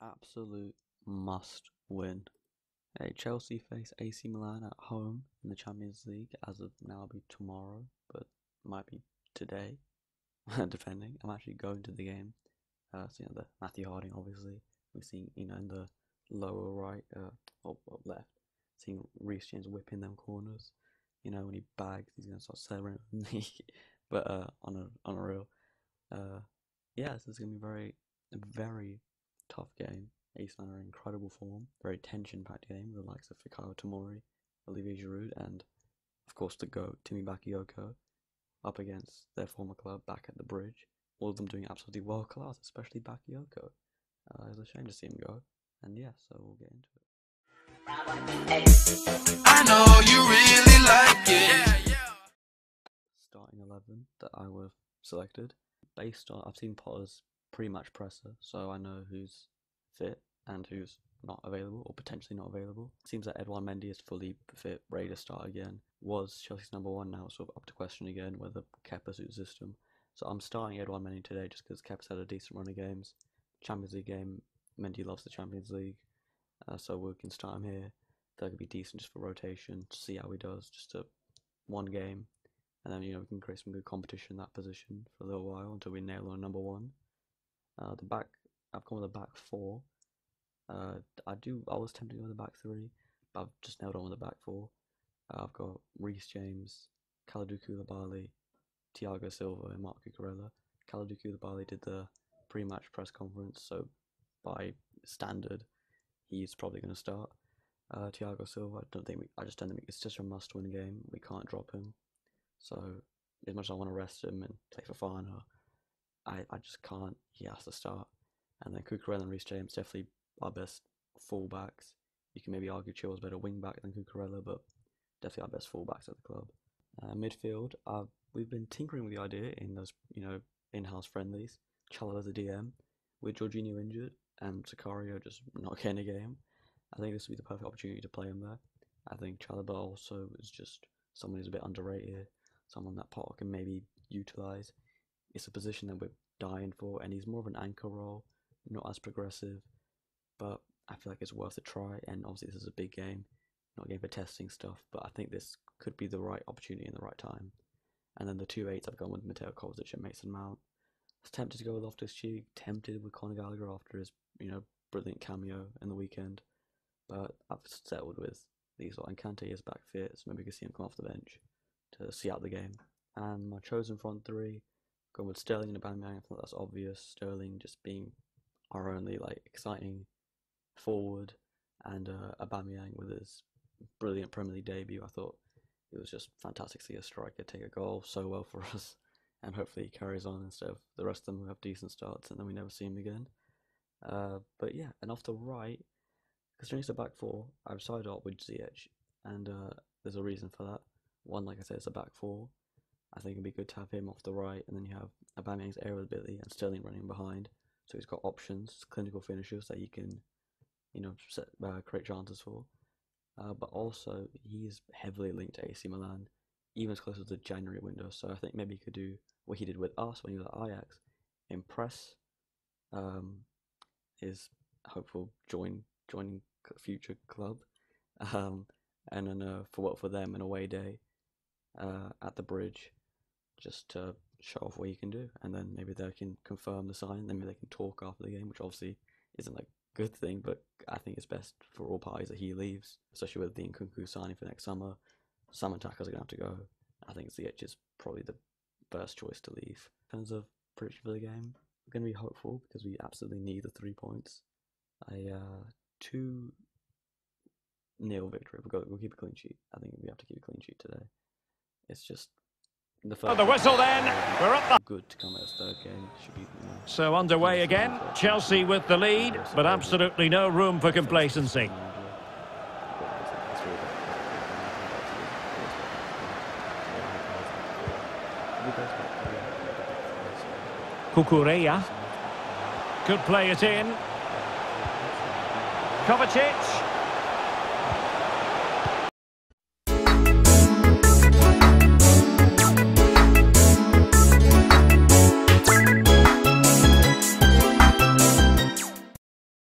absolute must win. Chelsea face AC Milan at home in the Champions League. As of now, it'll be tomorrow, but might be today, depending. I'm actually going to the game. So the Matthew Harding, obviously. We've seen, in the lower right, or left, seeing Reece James whipping them corners. When he bags, he's gonna start celebrating with me. But on a real, yeah, so it's gonna be a very tough game. AC Milan are in incredible form. Very tension-packed game with the likes of Fikayo Tomori, Olivier Giroud, and of course the GOAT, Timmy Bakayoko, up against their former club back at the Bridge. All of them doing absolutely world class, especially Bakayoko. It's a shame to see him go. And yeah, so we'll get into it. I know you really like it. Starting 11 that I would have selected based on, I've seen Potter's pre-match presser, so I know who's fit and who's not available or potentially not available. It seems that Edouard Mendy is fully fit, ready to start again. Was Chelsea's number one, now sort of up to question again whether Kepa suits the system. So I'm starting Edouard Mendy today just because Kepa's had a decent run of games. Champions League game, Mendy loves the Champions League, so we can start him here. That could be decent just for rotation, to see how he does, just one game. And then, we can create some good competition in that position for a little while until we nail on number one. The back, I've gone with the back four. I was tempted to go with the back three, but I've just nailed on with the back four. I've got Reece James, Kalidou Koulibaly, Thiago Silva, and Marc Cucurella. Kalidou Koulibaly did the pre-match press conference, so by standard, he's probably going to start. Thiago Silva, I just don't think it's just a must-win game. We can't drop him. So as much as I want to rest him and play for Fafana, I just can't. He has to start. And then Cucurella and Reece James definitely our best fullbacks. You can maybe argue Chilwell's better wing back than Cucurella, but definitely our best fullbacks at the club. Midfield, we've been tinkering with the idea in those in-house friendlies. Chalobah as a DM, with Jorginho injured and Sicario just not getting a game. I think this would be the perfect opportunity to play him there. I think Chalobah also is just someone who's a bit underrated, someone that Potter can maybe utilise. It's a position that we're dying for, and he's more of an anchor role, not as progressive, but I feel like it's worth a try. And obviously this is a big game, not a game for testing stuff, but I think this could be the right opportunity in the right time. And then the 2-8s, I've gone with Mateo Kovacic and Mason Mount. I was tempted to go with Loftus-Cheek, tempted with Conor Gallagher after his brilliant cameo in the weekend, but I've settled with these. And Kante is back fit, so maybe we can see him come off the bench to see out the game. And my chosen front three, going with Sterling and Aubameyang. I thought that's obvious. Sterling just being our only exciting forward, and Aubameyang with his brilliant Premier League debut. I thought it was just fantastic to see a striker take a goal so well for us, and hopefully he carries on instead of the rest of them who have decent starts and then we never see him again. But yeah, and off the right, because during the back four, I've decided up with Ziyech, and there's a reason for that. One, like I said, it's a back four. I think it'd be good to have him off the right, and then you have Aubameyang's aerial ability and Sterling running behind, so he's got options, clinical finishers that he can, create chances for. But also, he's heavily linked to AC Milan, even as close as the January window. So I think maybe he could do what he did with us when he was at Ajax, impress his hopeful joining future club, and then for them an away day at the Bridge, just to show off what he can do, and then maybe they can confirm the sign. Then maybe they can talk after the game, which obviously isn't a good thing, but I think it's best for all parties that he leaves, especially with the Nkunku signing for next summer. Some attackers are going to have to go. I think Ziyech is probably the first choice to leave. In terms of prediction for the game, we're going to be hopeful because we absolutely need the 3 points. A 2-0 victory. We'll keep a clean sheet. I think we have to keep a clean sheet today. It's just the first. The whistle then. We're up the. Good to come at his third game. Should be. So underway again. Chelsea with the lead, but absolutely no room for complacency. Cucurella could play it in. Kovacic.